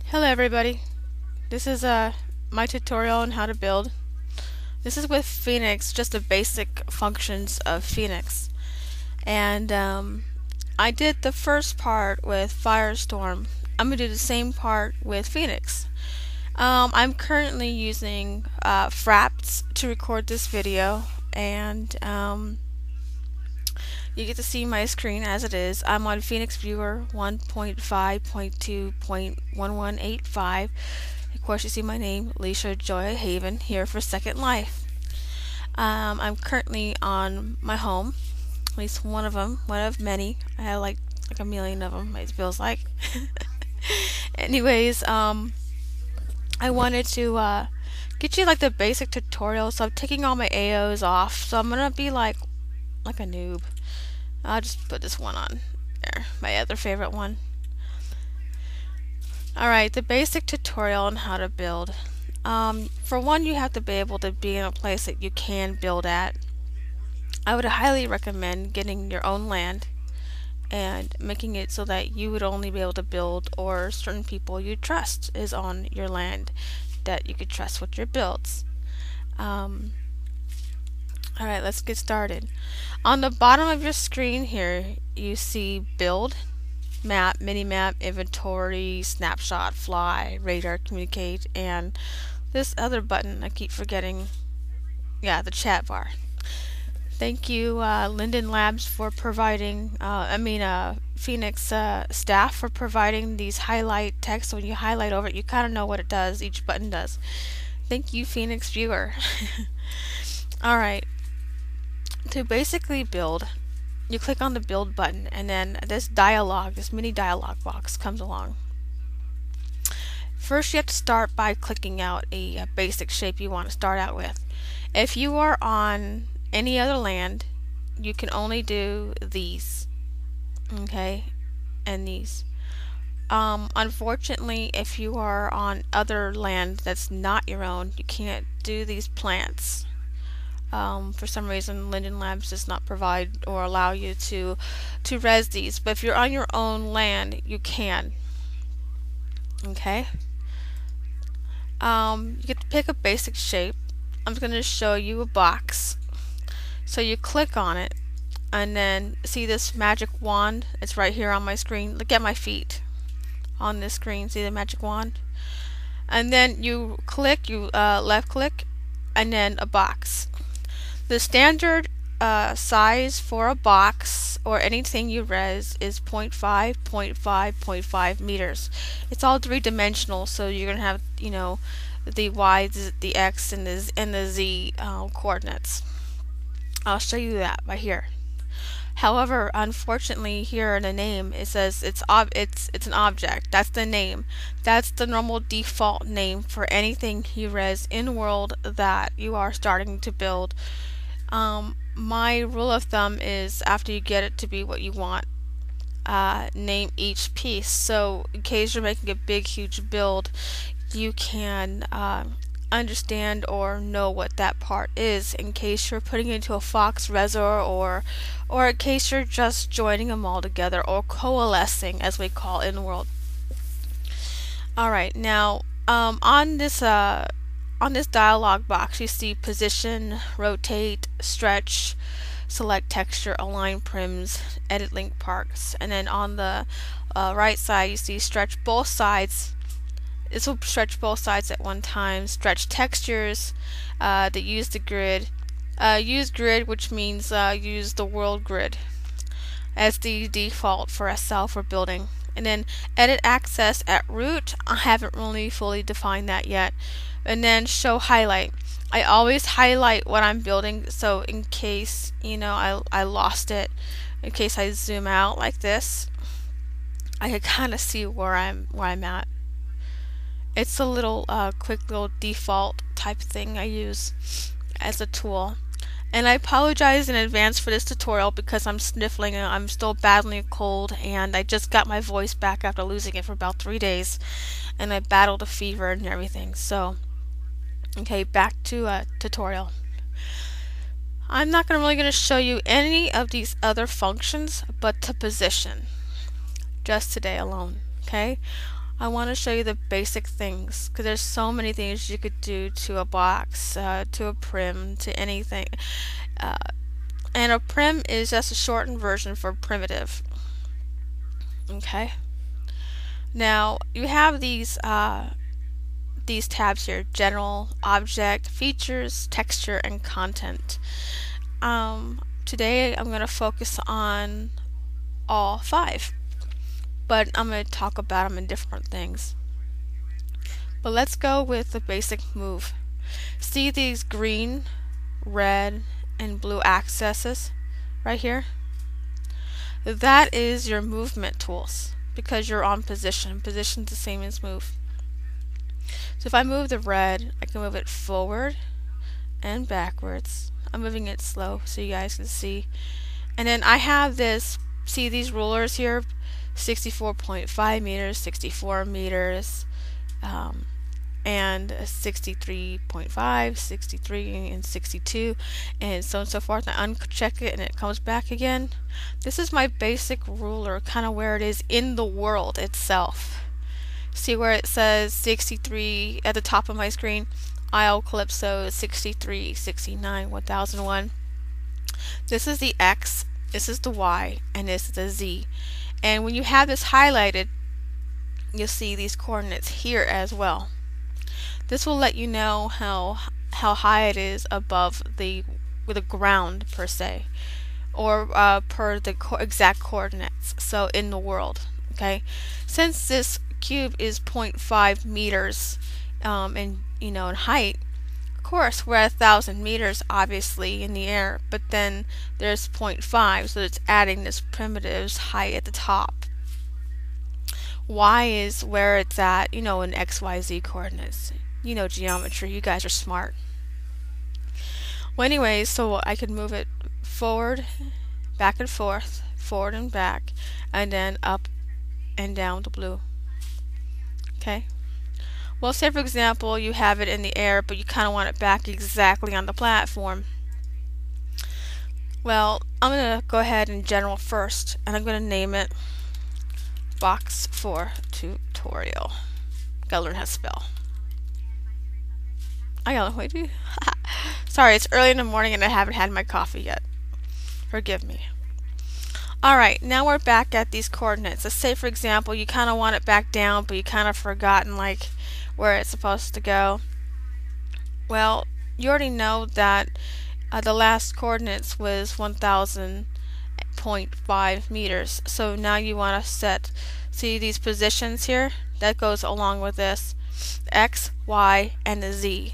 Hello everybody, this is my tutorial on how to build. This is with Phoenix, just the basic functions of Phoenix. And I did the first part with Firestorm. I'm going to do the same part with Phoenix. I'm currently using Fraps to record this video, and you get to see my screen as it is. I'm on Phoenix Viewer 1.5.2.1185. Of course, you see my name, Leisha Joy Haven, here for Second Life. I'm currently on my home, at least one of them, one of many. I have like a million of them, it feels like. Anyways, I wanted to get you like the basic tutorial, so I'm taking all my AOs off, so I'm gonna be like a noob. I'll just put this one on there, my other favorite one. Alright, the basic tutorial on how to build. For one, you have to be able to be in a place that you can build at. I would highly recommend getting your own land and making it so that you would only be able to build, or certain people you trust is on your land that you could trust with your builds. Alright, let's get started. On the bottom of your screen here, you see Build, Map, Minimap, Inventory, Snapshot, Fly, Radar, Communicate, and this other button I keep forgetting. Yeah, the chat bar. Thank you, Linden Labs, for providing, Phoenix staff for providing these highlight text. When you highlight over it, you kind of know what it does, each button does. Thank you, Phoenix Viewer. Alright. To basically build, you click on the build button, and then this mini dialog box comes along. First, you have to start by clicking out a basic shape you want to start out with. If you are on any other land, you can only do these, okay, and these. Unfortunately, if you are on other land that's not your own, you can't do these plants. For some reason, Linden Labs does not provide or allow you to res these, but if you're on your own land, you can. Okay. You get to pick a basic shape. I'm going to show you a box. So you click on it, and then see this magic wand? It's right here on my screen. Look at my feet on this screen. See the magic wand? And then you click, left click, and then a box. The standard size for a box or anything you res is 0.5, 0.5, 0.5 meters. It's all three-dimensional, so you're gonna have, you know, the y, the x, and the z coordinates. I'll show you that right here. However, unfortunately, here in the name it says it's an object. That's the name. That's the normal default name for anything you res in world that you are starting to build. My rule of thumb is, after you get it to be what you want, name each piece. So in case you're making a big huge build, you can understand or know what that part is, in case you're putting it into a Fox Resor, or in case you're just joining them all together, or coalescing, as we call in world. Alright, now on this dialog box, you see position, rotate, stretch, select texture, align prims, edit link parts, and then on the right side you see stretch both sides. This will stretch both sides at one time. Stretch textures that use the grid. Use grid, which means use the world grid as the default for SL for building. And then edit access at root. I haven't really fully defined that yet. And then show highlight. I always highlight what I'm building, so in case, you know, I lost it, in case I zoom out like this, I can kind of see where I'm at. It's a little quick little default type thing I use as a tool. And I apologize in advance for this tutorial because I'm sniffling and I'm still battling a cold, and I just got my voice back after losing it for about 3 days, and I battled a fever and everything. So okay, back to tutorial. I'm not really going to show you any of these other functions but to position, just today alone. Okay, I want to show you the basic things because there's so many things you could do to a box, to a prim, to anything. Uh, and a prim is just a shortened version for primitive. Okay. Now you have these tabs here: general, object, features, texture, and content. Today I'm going to focus on all 5, but I'm going to talk about them in different things. But let's go with the basic move. See these green, red, and blue accesses right here? That is your movement tools because you're on position. Position's the same as move. So if I move the red, I can move it forward and backwards. I'm moving it slow so you guys can see. And then I have this, see these rulers here, 64.5 meters, 64 meters, and 63.5, 63, and 62, and so on and so forth. I uncheck it and it comes back again. This is my basic ruler, kind of where it is in the world itself. See where it says 63 at the top of my screen? Isle Calypso 63, 69, 1001. This is the X, this is the Y, and this is the Z. And when you have this highlighted, you'll see these coordinates here as well. This will let you know how high it is above the ground per se, or per the exact coordinates. So in the world, okay. Since this cube is 0.5 meters in height, of course we're at 1,000 meters obviously in the air, but then there's 0.5, so it's adding this primitive's height at the top. Y is where it's at, in XYZ coordinates. Geometry, you guys are smart. Well, anyways, so I could move it forward, back and forth, forward and back, and then up and down the blue. Okay. Well, say for example you have it in the air, but you kind of want it back exactly on the platform. Well, I'm going to go ahead in general first, and I'm going to name it Box 4 Tutorial. Gotta learn how to spell. I gotta wait. Sorry, it's early in the morning and I haven't had my coffee yet. Forgive me. Alright, now we're back at these coordinates. Let's say for example you kind of want it back down, but you kind of forgotten where it's supposed to go. Well, you already know that the last coordinates was 1,000.5 meters. So now you want to see these positions here? That goes along with this. X, Y, and the Z.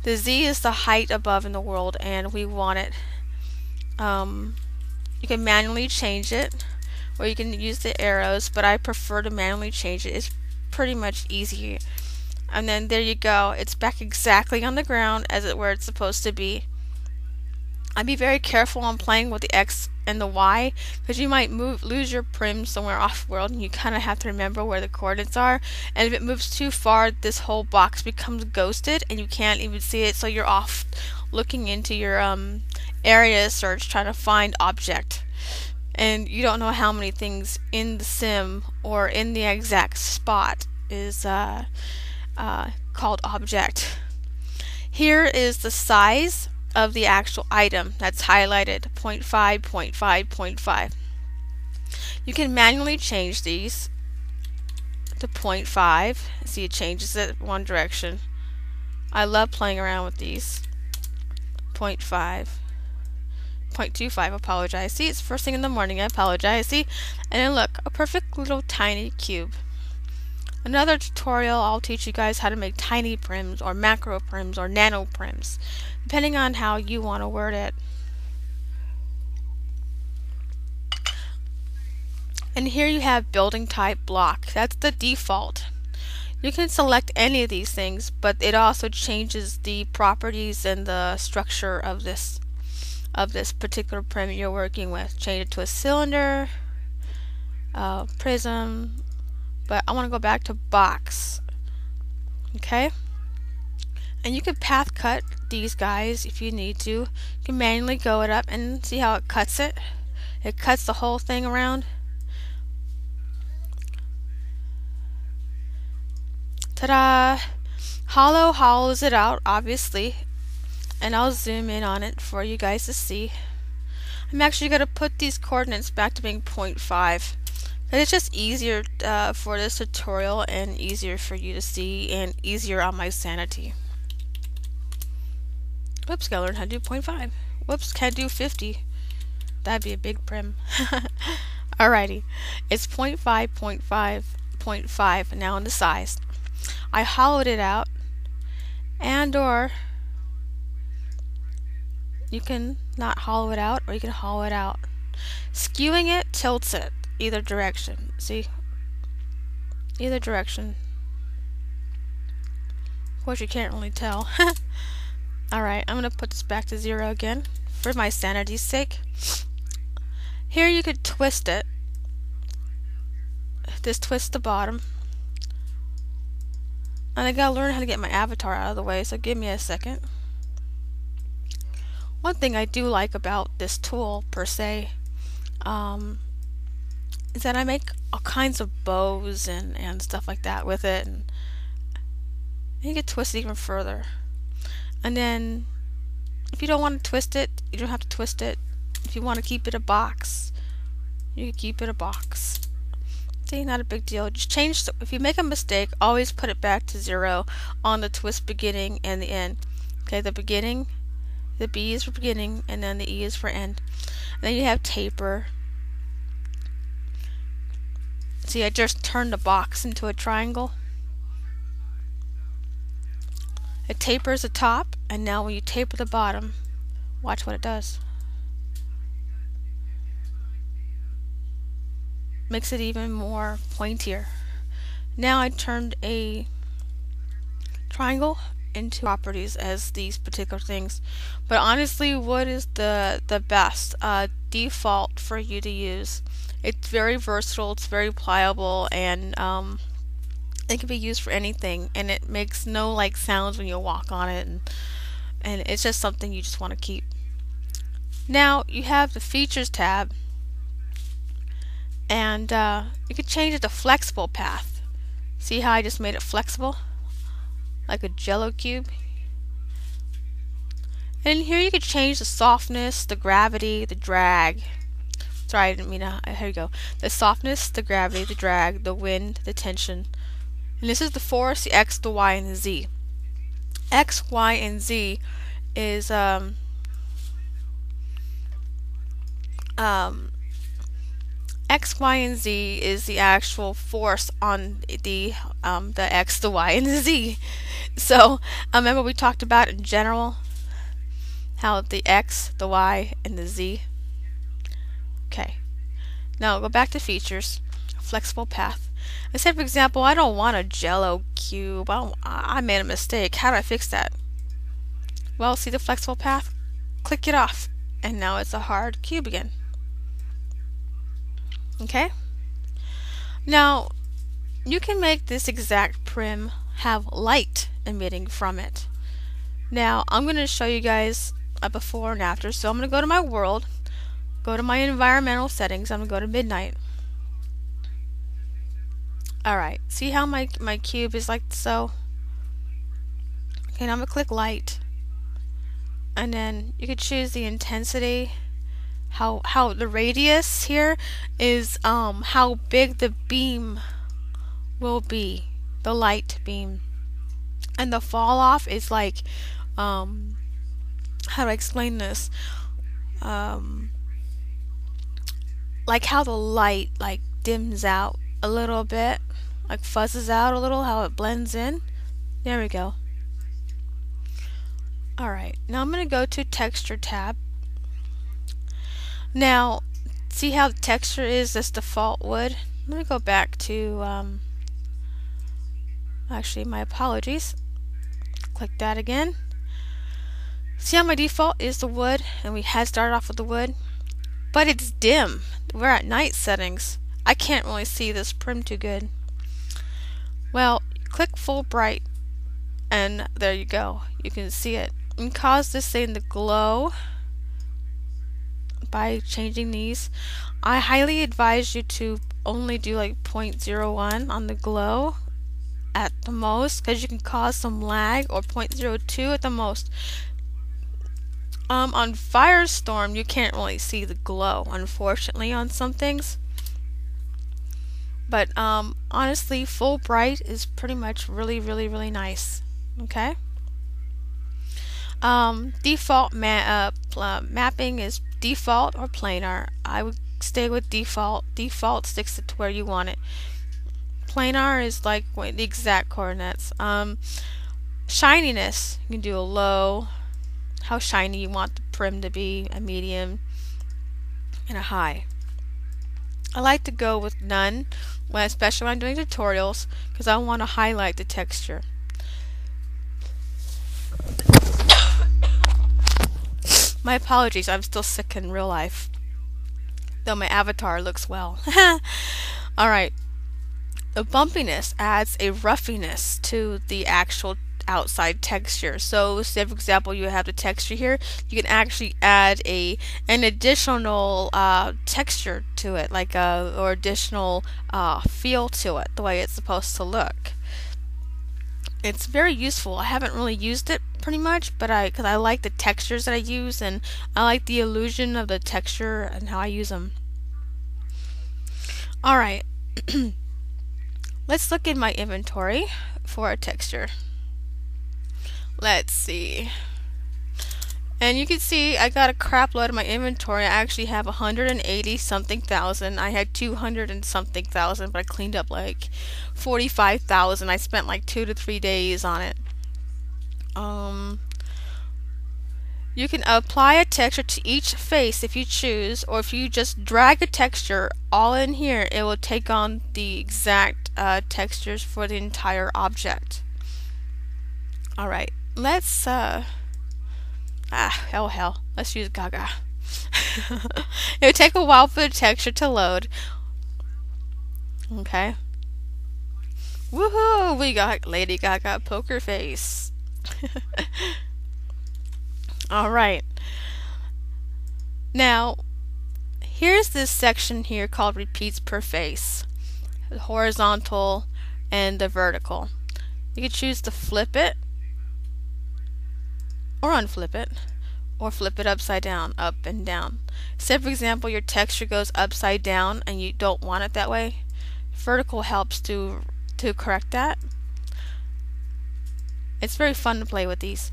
The Z is the height above in the world, and we want it. You can manually change it, or you can use the arrows, but I prefer to manually change it. It's pretty much easy. And then there you go. It's back exactly on the ground where it's supposed to be. I'd be very careful on playing with the X and the Y, because you might lose your prim somewhere off world, and you kind of have to remember where the coordinates are. And if it moves too far, this whole box becomes ghosted and you can't even see it, so you're off looking into your area search trying to find object, and you don't know how many things in the sim or in the exact spot is called object. Here is the size of the actual item that's highlighted, 0.5, 0.5, 0.5. You can manually change these to 0.5. See, it changes it one direction. I love playing around with these. 0.5, 0.25, apologize. See, it's first thing in the morning, I apologize. See, and then look, a perfect little tiny cube. Another tutorial, I'll teach you guys how to make tiny prims or macro prims or nano prims, depending on how you want to word it. And here you have building type block. That's the default. You can select any of these things, but it also changes the properties and the structure of this particular prim you're working with. Change it to a cylinder, prism, but I want to go back to box. Okay, and you can path cut these guys if you need to. You can manually go it up and see how it cuts it. It cuts the whole thing around. Ta-da! Hollow hollows it out, obviously, and I'll zoom in on it for you guys to see. I'm actually going to put these coordinates back to being 0.5. It's just easier for this tutorial and easier for you to see and easier on my sanity. Whoops, gotta learn how to do 0.5. Whoops, can't do 50. That'd be a big prim. Alrighty, it's 0.5, 0.5, 0.5 now in the size. I hollowed it out, and or you can not hollow it out, or you can hollow it out. Skewing it tilts it either direction. See? Either direction. Of course you can't really tell. Alright, I'm going to put this back to 0 again for my sanity's sake. Here you could twist it. Just twist the bottom. And I gotta learn how to get my avatar out of the way, so give me a second. One thing I do like about this tool, per se, is that I make all kinds of bows and stuff like that with it. And you can twist it even further. And then, if you don't want to twist it, you don't have to twist it. If you want to keep it a box, you can keep it a box. See, not a big deal. Just change, if you make a mistake, always put it back to 0 on the twist beginning and the end. Okay, the beginning, the B is for beginning, and then the E is for end. And then you have taper. See, I just turned the box into a triangle. It tapers the top, and now when you taper the bottom, watch what it does. Makes it even more pointier. Now I turned a triangle into properties as these particular things. But honestly, wood is the best default for you to use. It's very versatile, it's very pliable, and it can be used for anything, and it makes no like sounds when you walk on it, and it's just something you just want to keep. Now you have the features tab, and you can change it to flexible path. See how I just made it flexible? Like a jello cube. And in here you could change the softness, the gravity, the drag. Sorry, I didn't mean to, here you go. The softness, the gravity, the drag, the wind, the tension. And this is the force, the X, the Y, and the Z. X, Y, and Z is X, Y, and Z is the actual force on the X, the Y, and the Z. So remember we talked about in general how the X, the Y, and the Z. Okay. Now go back to features, flexible path. Let's say for example I don't want a jello cube. I made a mistake. How do I fix that? Well, see the flexible path? Click it off, and now it's a hard cube again. Okay? Now, you can make this exact prim have light emitting from it. Now, I'm going to show you guys a before and after. So I'm going to go to my world, go to my environmental settings, I'm going to go to midnight. Alright, see how my cube is like so? Okay, now I'm going to click light. And then you could choose the intensity. How the radius here is how big the beam will be, the light beam, and the fall off is like how do I explain this, like how the light like dims out a little bit, like fuzzes out a little, how it blends in. There we go. Alright, now I'm going to go to texture tab. Now, see how the texture is this default wood? I'm going to go back to, actually my apologies. Click that again. See how my default is the wood, and we had started off with the wood, but it's dim. We're at night settings. I can't really see this prim too good. Well, click full bright, and there you go. You can see it. You can cause this thing to glow by changing these. I highly advise you to only do like 0.01 on the glow, at the most, because you can cause some lag, or 0.02 at the most. On Firestorm, you can't really see the glow, unfortunately, on some things. But honestly, full bright is pretty much really nice. Okay. Default mapping is default or planar. I would stay with default. Default sticks it to where you want it. Planar is like the exact coordinates. Shininess, you can do a low, how shiny you want the prim to be, a medium, and a high. I like to go with none, especially when I'm doing tutorials, because I want to highlight the texture. My apologies, I'm still sick in real life, though my avatar looks well. Alright, the bumpiness adds a ruffiness to the actual outside texture. So say for example you have the texture here, you can actually add an additional texture to it, like or additional feel to it, the way it's supposed to look. It's very useful. I haven't really used it pretty much, but because I like the textures that I use, and I like the illusion of the texture and how I use them. Alright, let's look in my inventory for a texture. Let's see. And you can see I got a crap load of my inventory. I actually have 180 something thousand. I had 200 and something thousand, but I cleaned up like 45,000. I spent like 2 to 3 days on it. You can apply a texture to each face if you choose, or if you just drag a texture all in here, it will take on the exact textures for the entire object. Alright, let's hell, let's use Gaga. It would take a while for the texture to load. Okay. Woohoo! We got Lady Gaga poker face. Alright. Now, here's this section here called repeats per face. The horizontal and the vertical. You can choose to flip it, or unflip it, or flip it upside down, up and down. Say for example your texture goes upside down and you don't want it that way. Vertical helps to correct that. It's very fun to play with these.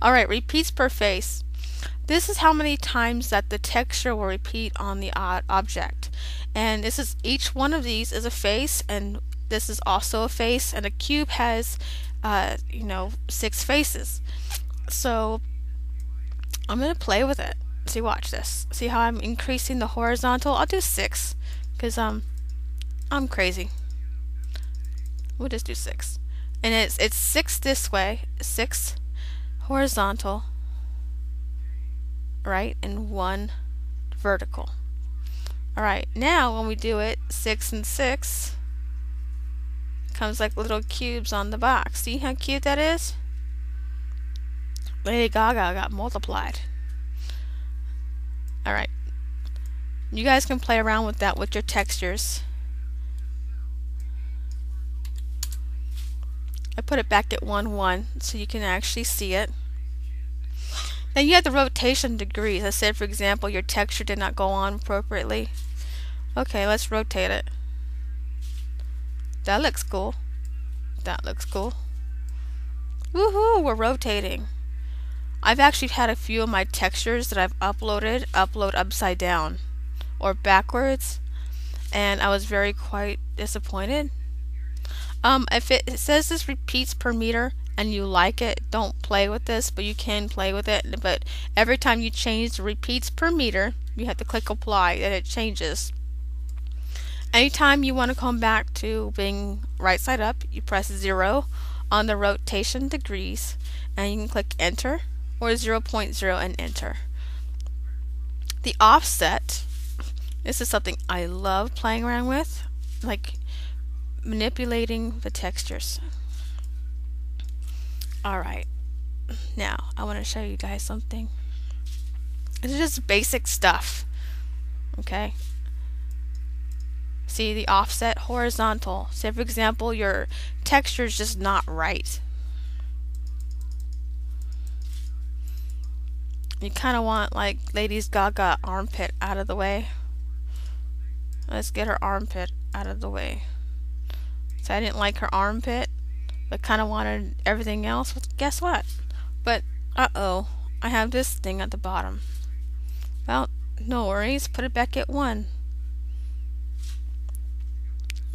Alright, repeats per face. This is how many times that the texture will repeat on the object. And this is, each one of these is a face, and this is also a face, and a cube has 6 faces. So I'm gonna play with it. See, watch this. See how I'm increasing the horizontal? I'll do 6 because I'm crazy. We'll just do 6, and it's 6 this way, 6 horizontal, right, and 1 vertical. Alright, now when we do it, 6 and 6 comes like little cubes on the box. See how cute that is? Lady Gaga got multiplied. Alright. You guys can play around with that with your textures. I put it back at 1, 1 so you can actually see it. Then you have the rotation degrees. I said, for example, your texture did not go on appropriately. Okay, let's rotate it. That looks cool. That looks cool. Woohoo, we're rotating. I've actually had a few of my textures that I've upload upside down or backwards, and I was quite disappointed. If it says this repeats per meter and you like it, don't play with this, but you can play with it. But every time you change the repeats per meter, you have to click apply and it changes. Anytime you want to come back to being right side up, you press 0 on the rotation degrees and you can click enter, or 0.0 and enter. The offset, this is something I love playing around with, like manipulating the textures. Alright, now I want to show you guys something. This is just basic stuff, okay? See the offset horizontal. Say for example your texture is just not right. You kind of want like Lady Gaga armpit out of the way. Let's get her armpit out of the way. So I didn't like her armpit, but kind of wanted everything else. Well, guess what? But uh-oh, I have this thing at the bottom. Well, no worries. Put it back at 1.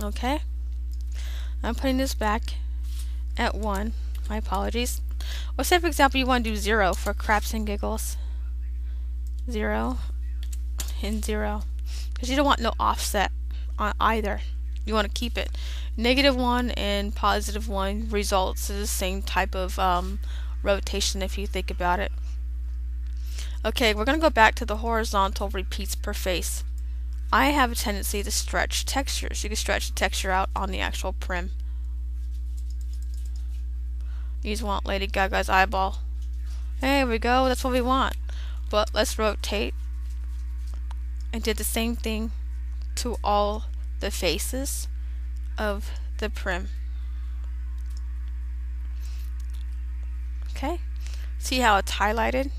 Okay. I'm putting this back at 1. My apologies. Or say for example you want to do 0 for craps and giggles. 0 and 0. Because you don't want no offset on either. You want to keep it. -1 and +1 results in the same type of rotation if you think about it. Okay, we're going to go back to the horizontal repeats per face. I have a tendency to stretch textures. You can stretch the texture out on the actual prim. You just want Lady Gaga's eyeball. There we go, that's what we want. But let's rotate. I did the same thing to all the faces of the prim. Okay, see how it's highlighted?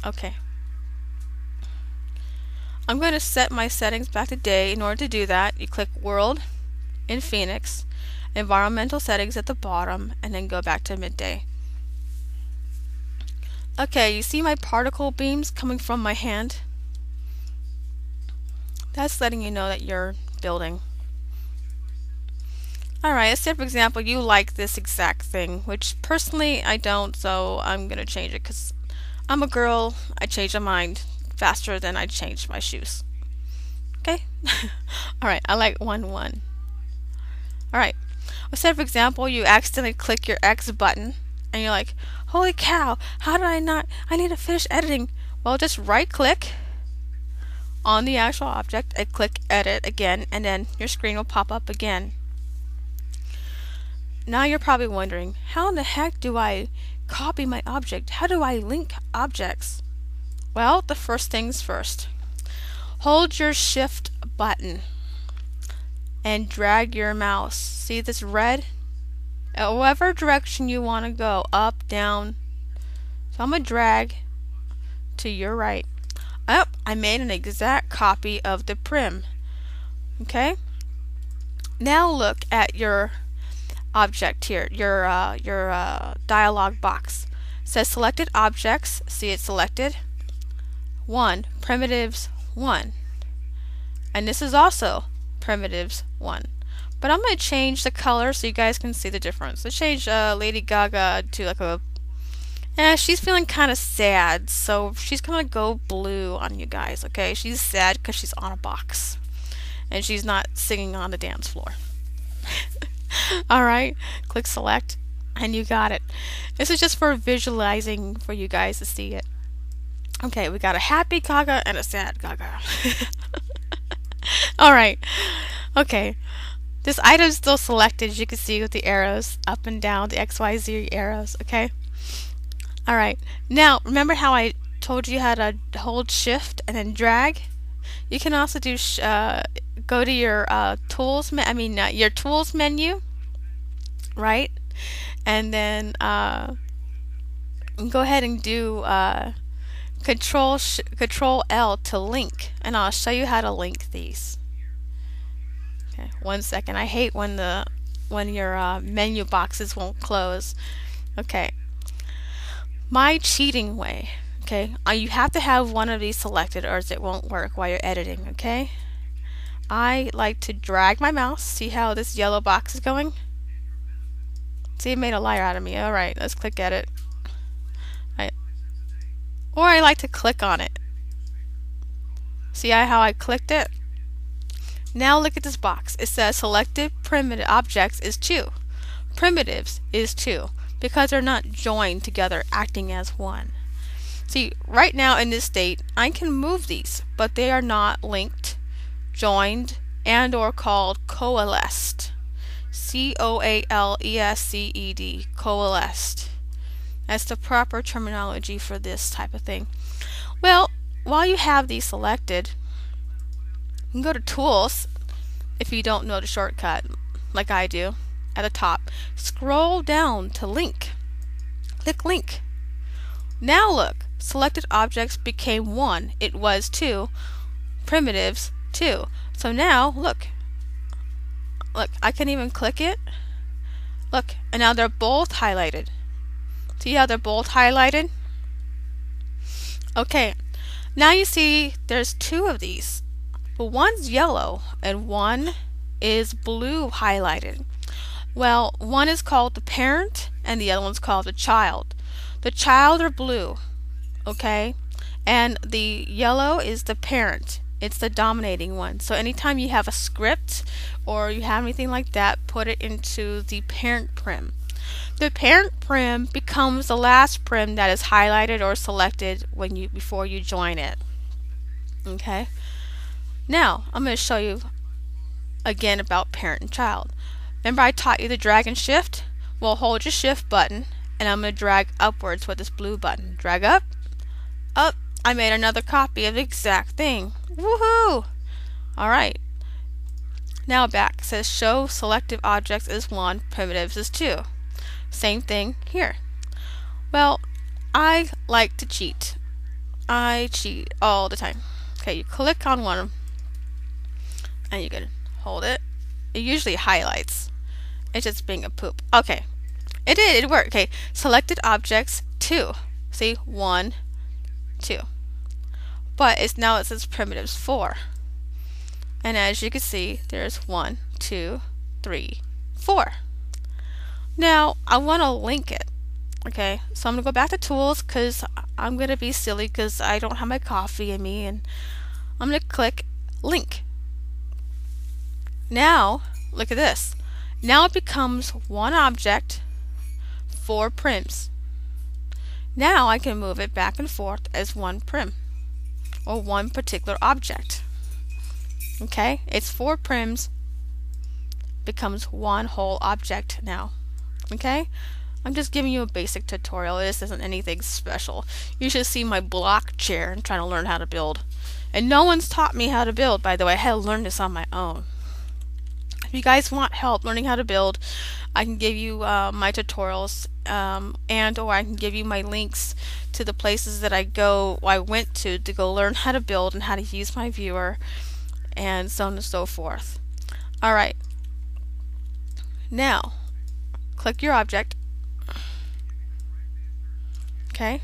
Okay. I'm going to set my settings back to day. In order to do that, you click World in Phoenix, Environmental Settings at the bottom, and then go back to midday. Okay, you see my particle beams coming from my hand? That's letting you know that you're building. Alright, let's say for example you like this exact thing, which personally I don't, so I'm going to change it because I'm a girl. I change my mind faster than I change my shoes. Okay? Alright, I like 1, 1. Alright, let's say for example you accidentally click your X button and you're like, holy cow, how did I not, I need to finish editing. Well, just right click on the actual object and click edit again, and then your screen will pop up again. Now you're probably wondering, how in the heck do I copy my object? How do I link objects? Well, the first things first. Hold your shift button and drag your mouse. See this red? Whatever direction you want to go, up, down. So I'm going to drag to your right. Up, I made an exact copy of the prim. Okay? Now look at your object here, your dialog box. It says selected objects. See it selected? 1, primitives 1. And this is also primitives 1. But I'm going to change the color so you guys can see the difference. Let's change Lady Gaga to like a... she's feeling kind of sad, so she's going to go blue on you guys, okay? She's sad because she's on a box. And she's not singing on the dance floor. Alright, click select, and you got it. This is just for visualizing for you guys to see it. Okay, we got a happy Gaga and a sad Gaga. Alright, okay. This item is still selected, as you can see with the arrows up and down, the XYZ arrows, okay? Alright, now remember how I told you how to hold shift and then drag? You can also do go to your tools your tools menu, right? And then go ahead and do Control L to link, and I'll show you how to link these. Okay, 1 second. I hate when your menu boxes won't close. Okay, my cheating way. Okay, you have to have one of these selected or else it won't work while you're editing. Okay, I like to drag my mouse. See how this yellow box is going? See, it made a liar out of me. Alright, let's click edit. Right. Or I like to click on it. See how I clicked it? Now look at this box. It says selected primitive objects is 2. Primitives is 2 because they're not joined together acting as one. See, right now in this state, I can move these, but they are not linked, joined, and or called coalesced. C-O-A-L-E-S-C-E-D, coalesced. That's the proper terminology for this type of thing. Well, while you have these selected, You can go to Tools if you don't know the shortcut, like I do, at the top. Scroll down to Link. Click Link. Now look, selected objects became 1. It was 2. Primitives 2. So now, look, I can even click it. Look, and now they're both highlighted. See how they're both highlighted? Okay, now you see there's 2 of these, but one's yellow and one is blue highlighted. Well, one is called the parent and the other one's called the child. The child are blue, okay? And the yellow is the parent. It's the dominating one. So anytime you have a script or you have anything like that, put it into the parent prim. The parent prim becomes the last prim that is highlighted or selected before you join it. Okay? Now, I'm going to show you again about parent and child. Remember I taught you the drag and shift? Well, hold your shift button and I'm going to drag upwards with this blue button. Drag up, up. I made another copy of the exact thing. Woohoo! Alright. Now back. It says show selective objects is 1, primitives is 2. Same thing here. Well, I like to cheat. I cheat all the time. Okay, you click on one and you can hold it. It usually highlights. It's just being a poop. Okay. It did. It worked. Okay. Selected objects 2. See? 1, 2. But it says primitives 4. And as you can see, there's 1, 2, 3, 4. Now, I want to link it. Okay, so I'm going to go back to Tools because I'm going to be silly because I don't have my coffee in me. And I'm going to click Link. Now, look at this. Now it becomes 1 object, 4 prims. Now I can move it back and forth as 1 prim, or 1 particular object. Okay, it's 4 prims, becomes 1 whole object now. Okay, I'm just giving you a basic tutorial. This isn't anything special. You should see my block chair and trying to learn how to build. And no one's taught me how to build, by the way. I had to learn this on my own. If you guys want help learning how to build, I can give you my tutorials or I can give you my links to the places that I went to go learn how to build and how to use my viewer and so on and so forth. Alright, now click your object. Okay.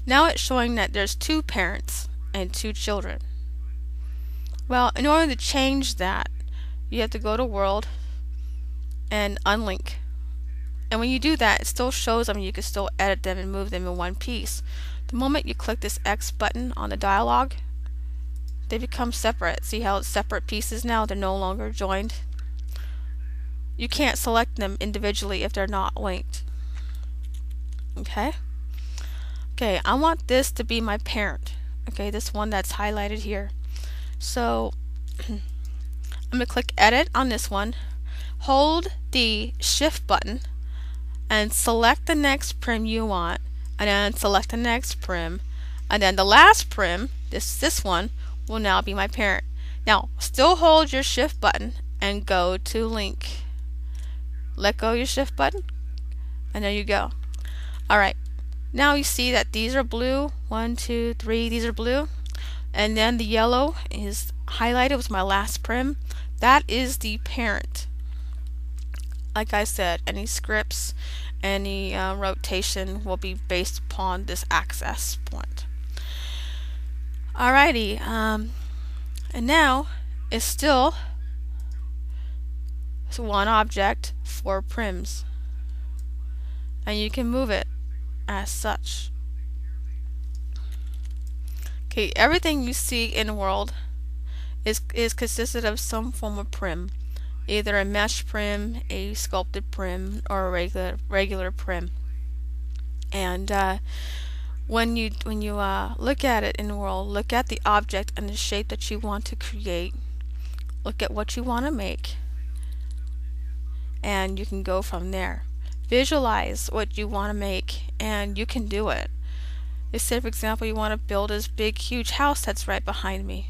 Now it's showing that there's 2 parents and 2 children. Well, in order to change that, you have to go to World and unlink. And when you do that, it still shows them. You can still edit them and move them in one piece. The moment you click this X button on the dialog, they become separate. See how it's separate pieces now? They're no longer joined. You can't select them individually if they're not linked. Okay? Okay, I want this to be my parent. Okay, this one that's highlighted here. So I'm going to click Edit on this one, hold the Shift button, and select the next prim you want, and then select the next prim, and then the last prim, this one, will now be my parent. Now, still hold your Shift button and go to Link. Let go your Shift button, and there you go. Alright, now you see that these are blue. 1, 2, 3, these are blue. And then the yellow is highlighted, was my last prim. That is the parent. Like I said, any scripts, any rotation will be based upon this access point. Alrighty, and now it's still 1 object, 4 prims. And you can move it as such. Okay, everything you see in World is consisted of some form of prim, either a mesh prim, a sculpted prim, or a regular prim. And when you look at it in World, look at the object and the shape that you want to create. Look at what you want to make, and you can go from there. Visualize what you want to make, and you can do it. Let's say, for example, you want to build this big, huge house that's right behind me.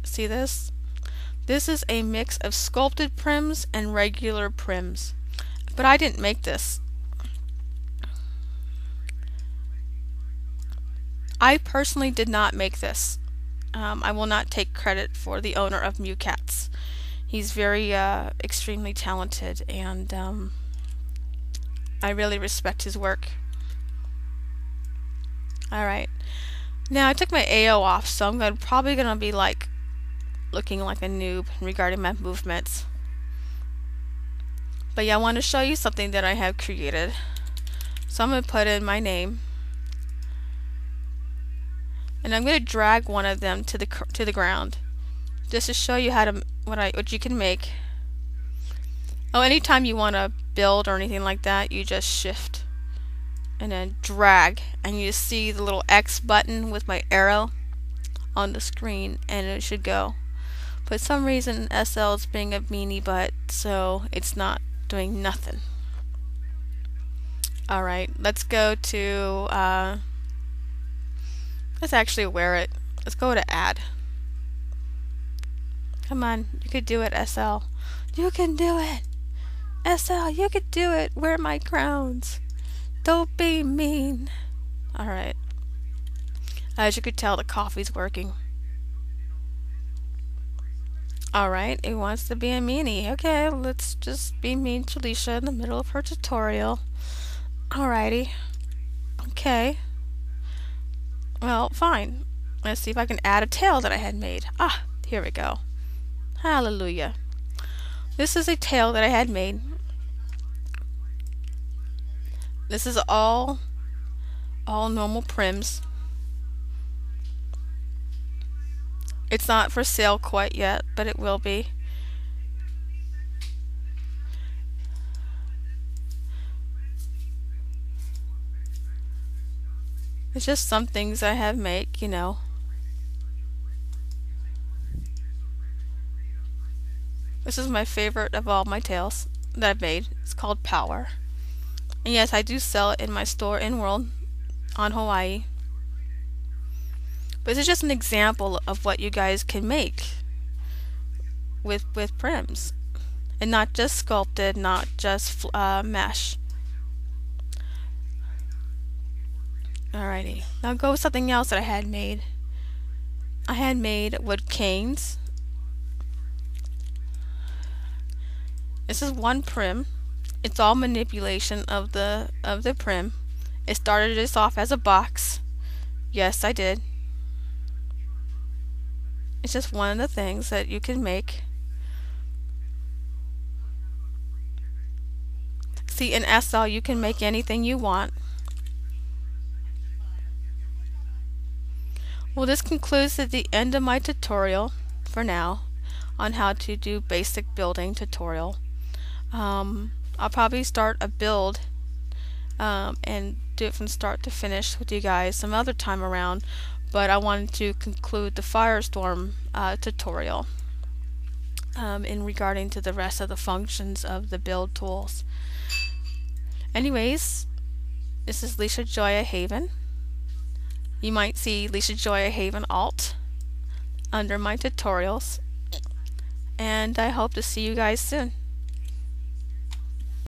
See this? This is a mix of sculpted prims and regular prims. But I didn't make this. I personally did not make this. I will not take credit for the owner of Mew Cats. He's very extremely talented, and I really respect his work. Alright. Now I took my AO off, so I'm probably going to be like looking like a noob regarding my movements. But yeah, I want to show you something that I have created. So I'm going to put in my name. And I'm going to drag one of them to the ground, just to show you how to what you can make. Oh, anytime you want to build or anything like that, you just shift and then drag, and you see the little X button with my arrow on the screen, and it should go. But for some reason SL is being a meanie butt, so it's not doing nothing. Alright, let's go to let's actually wear it. Let's go to add. Come on, you could do it, SL. You can do it! SL, you could do it! Wear my crowns! Don't be mean! Alright. As you could tell, the coffee's working. Alright, it wants to be a meanie. Okay, let's just be mean to Alicia in the middle of her tutorial. Alrighty. Okay. Well, fine. Let's see if I can add a tail that I had made. Ah, here we go. Hallelujah. This is a tail that I had made. This is all normal prims. It's not for sale quite yet, but it will be. It's just some things I have make, you know. This is my favorite of all my tails that I've made. It's called Power. And yes, I do sell it in my store in World on Hawaii. But this is just an example of what you guys can make with prims. And not just sculpted, not just mesh. Alrighty, now go with something else that I had made. I had made wood canes. This is one prim. It's all manipulation of the prim. It started this off as a box. Yes, I did. It's just one of the things that you can make. See, in SL you can make anything you want. Well, this concludes at the end of my tutorial for now on how to do basic building tutorial. I'll probably start a build and do it from start to finish with you guys some other time around, but I wanted to conclude the Firestorm tutorial in regarding to the rest of the functions of the build tools. Anyways, this is Leisha Joya Haven. You might see Leisha Joya Haven alt under my tutorials, and I hope to see you guys soon.